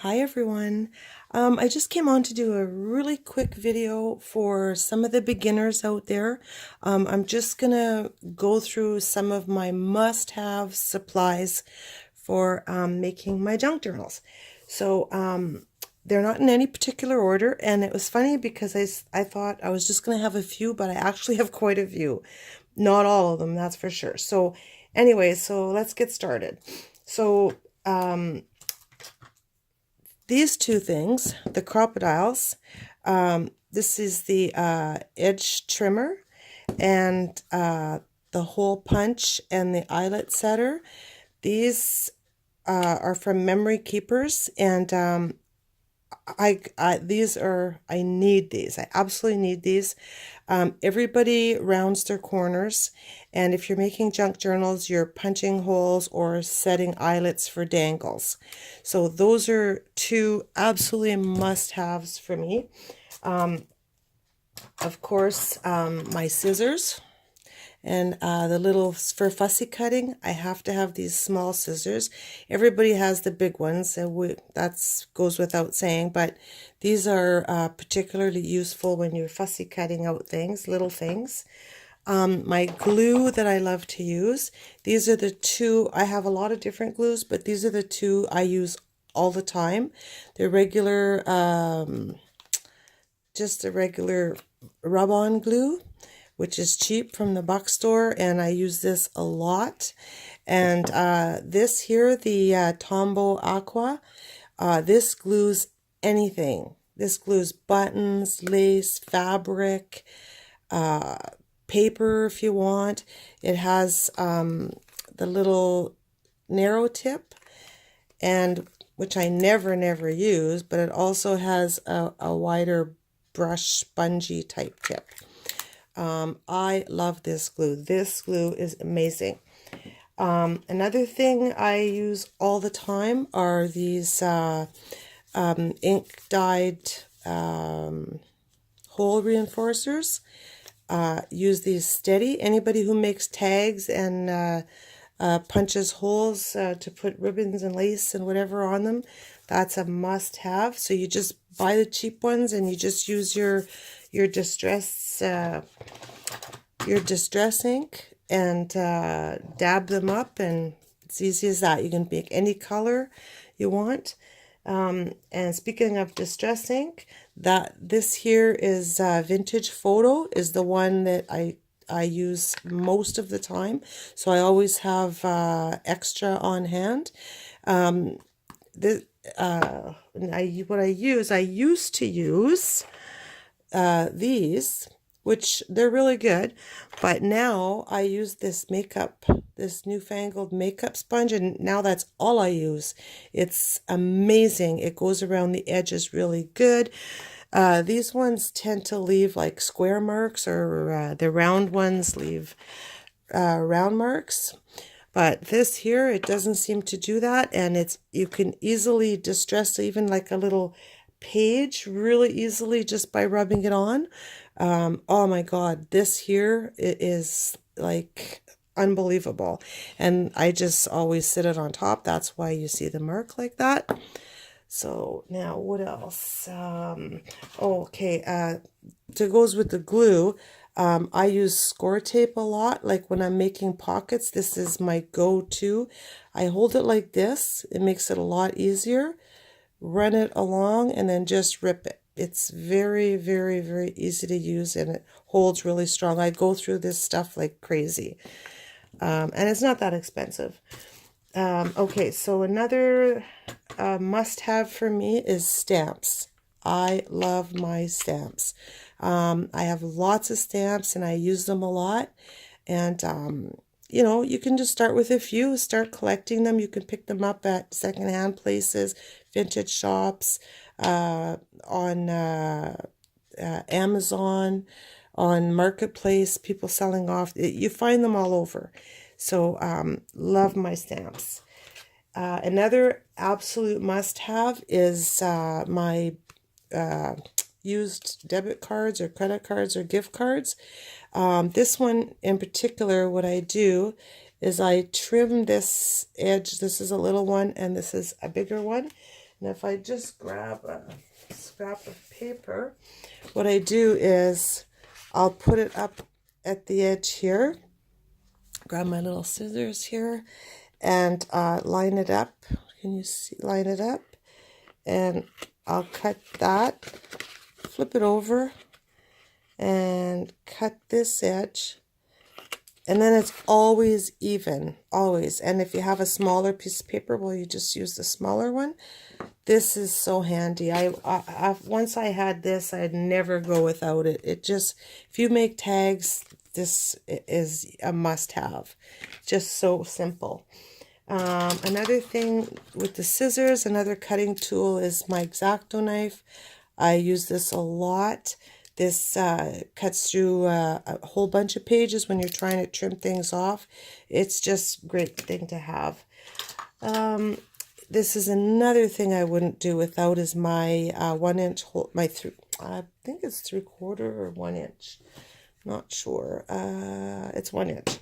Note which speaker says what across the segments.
Speaker 1: Hi everyone. I just came on to do a really quick video for some of the beginners out there. I'm just gonna go through some of my must-have supplies for making my junk journals. So they're not in any particular order, and it was funny because I thought I was just gonna have a few, but I actually have quite a few. Not all of them, that's for sure. So anyway, so let's get started. So these two things, the crocodiles, this is the edge trimmer and the hole punch and the eyelet setter. These are from Memory Keepers, and I need these. I absolutely need these. Everybody rounds their corners, and if you're making junk journals, you're punching holes or setting eyelets for dangles. So those are two absolutely must-haves for me. Of course, my scissors. And the little, for fussy cutting, I have to have these small scissors. Everybody has the big ones, that goes without saying, but these are particularly useful when you're fussy cutting out things, little things. My glue that I love to use, these are the two. I have a lot of different glues, but these are the two I use all the time. They're regular, just a regular rub-on glue, which is cheap from the buck store, and I use this a lot. And this here, the Tombow Aqua, this glues anything. This glues buttons, lace, fabric, paper if you want. It has the little narrow tip, and which I never use, but it also has a wider brush spongy type tip. I love this glue. This glue is amazing. Another thing I use all the time are these ink dyed hole reinforcers. Use these steady. Anybody who makes tags and punches holes to put ribbons and lace and whatever on them, that's a must-have. So you just buy the cheap ones and you just use your distress ink and dab them up, and it's easy as that. You can make any color you want. And speaking of distress ink, this here is Vintage Photo, is the one that I use most of the time, so I always have extra on hand. I used to use these, which they're really good, but now I use this newfangled makeup sponge, and now that's all I use. It's amazing. It goes around the edges really good. These ones tend to leave like square marks, or the round ones leave round marks. But this here, it doesn't seem to do that, and you can easily distress even like a little page really easily just by rubbing it on. Oh my God, this here, it is like unbelievable. And I just always sit it on top. That's why you see the mark like that. So now what else? To goes with the glue, I use score tape a lot. Like when I'm making pockets, this is my go-to. I hold it like this. It makes it a lot easier. Run it along and then just rip it. It's very easy to use, and it holds really strong. I go through this stuff like crazy. And it's not that expensive. Okay, so another must-have for me is stamps. I love my stamps. I have lots of stamps and I use them a lot. And you know, you can just start with a few, start collecting them. You can pick them up at secondhand places, vintage shops, on Amazon, on Marketplace, people selling off. You find them all over. So love my stamps. Another absolute must-have is my used debit cards or credit cards or gift cards. This one in particular, what I do is I trim this edge. This is a little one and this is a bigger one. And if I just grab a scrap of paper, what I do is I'll put it up at the edge here, grab my little scissors here, and line it up. Can you see? Line it up, and I'll cut that, flip it over, and cut this edge. And then it's always even, always. And if you have a smaller piece of paper, well, you just use the smaller one. This is so handy. Once I had this, I'd never go without it. It just, if you make tags, this is a must-have. Just so simple. Another thing with the scissors, another cutting tool is my Exacto knife. I use this a lot. This cuts through a whole bunch of pages when you're trying to trim things off. It's just a great thing to have. This is another thing I wouldn't do without is my 1 inch hole, I think it's 3/4 or 1 inch. Not sure. It's 1 inch.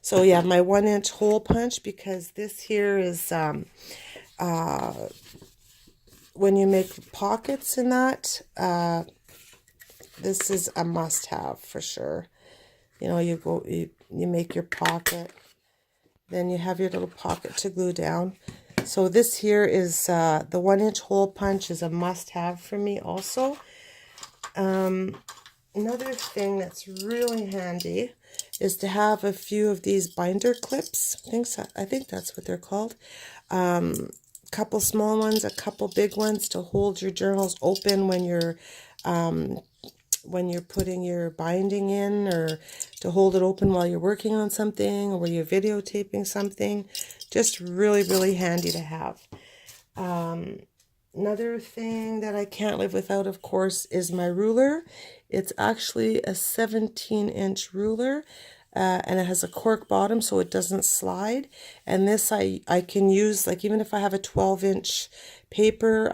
Speaker 1: So yeah, my 1 inch hole punch, because this here is when you make pockets in that, this is a must-have for sure. You know, you make your pocket, then you have your little pocket to glue down. So this here is the 1 inch hole punch is a must-have for me also. Another thing that's really handy is to have a few of these binder clips. I think that's what they're called. Couple small ones, a couple big ones to hold your journals open when you're putting your binding in, or to hold it open while you're working on something, or when you're videotaping something. Just really, really handy to have. Another thing that I can't live without, of course, is my ruler. It's actually a 17-inch ruler, and it has a cork bottom so it doesn't slide. And this I can use, like, even if I have a 12-inch paper,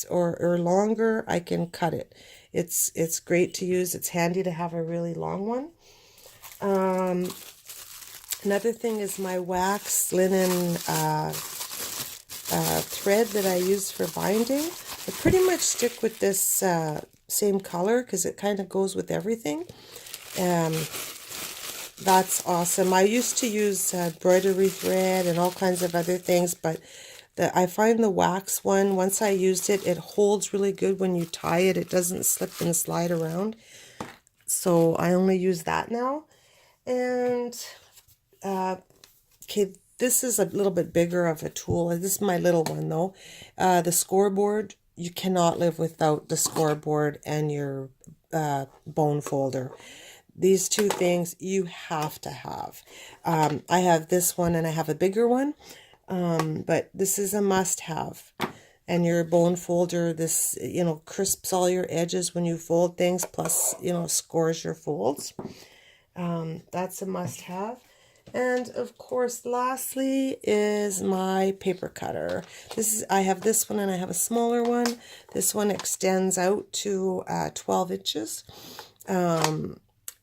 Speaker 1: or longer, I can cut it. It's great to use. It's handy to have a really long one. Another thing is my wax linen thread that I use for binding. I pretty much stick with this same color because it kind of goes with everything. That's awesome. I used to use embroidery thread and all kinds of other things, but I find the wax one, once I used it, it holds really good when you tie it. It doesn't slip and slide around. So I only use that now. And okay, this is a little bit bigger of a tool. This is my little one though. The scoreboard, you cannot live without the scoreboard and your bone folder. These two things you have to have. I have this one and I have a bigger one, but this is a must-have. And your bone folder, this, crisps all your edges when you fold things, plus, scores your folds. That's a must-have. And of course, lastly is my paper cutter. I have this one and I have a smaller one. This one extends out to 12 inches.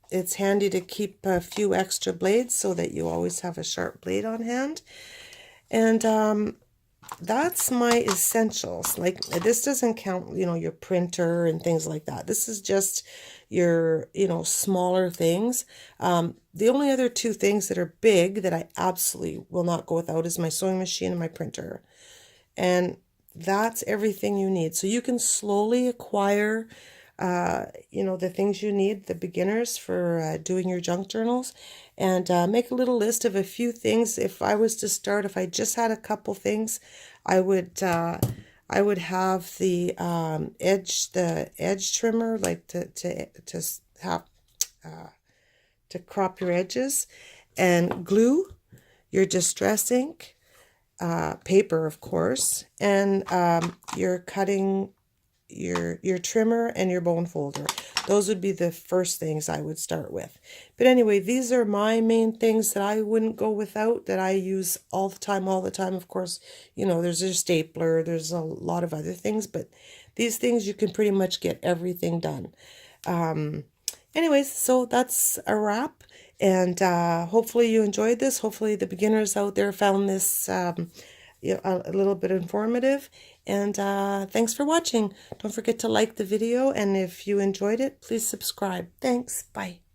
Speaker 1: It's handy to keep a few extra blades so that you always have a sharp blade on hand. And that's my essentials. Like, this doesn't count, your printer and things like that. This is just your, smaller things. The only other two things that are big that I absolutely will not go without is my sewing machine and my printer. And that's everything you need. So you can slowly acquire, the things you need, the beginners for doing your junk journals, and make a little list of a few things. If I was to start, if I just had a couple things, I would have the edge trimmer, like to crop your edges, and glue, your distress ink, paper, of course, and your cutting, your trimmer, and your bone folder. Those would be the first things I would start with. But anyway, these are my main things that I wouldn't go without, that I use all the time. Of course, there's a stapler, there's a lot of other things, but these things you can pretty much get everything done. Anyways, so that's a wrap. And hopefully you enjoyed this. Hopefully the beginners out there found this a little bit informative. And thanks for watching. Don't forget to like the video, and if you enjoyed it, please subscribe. Thanks. Bye.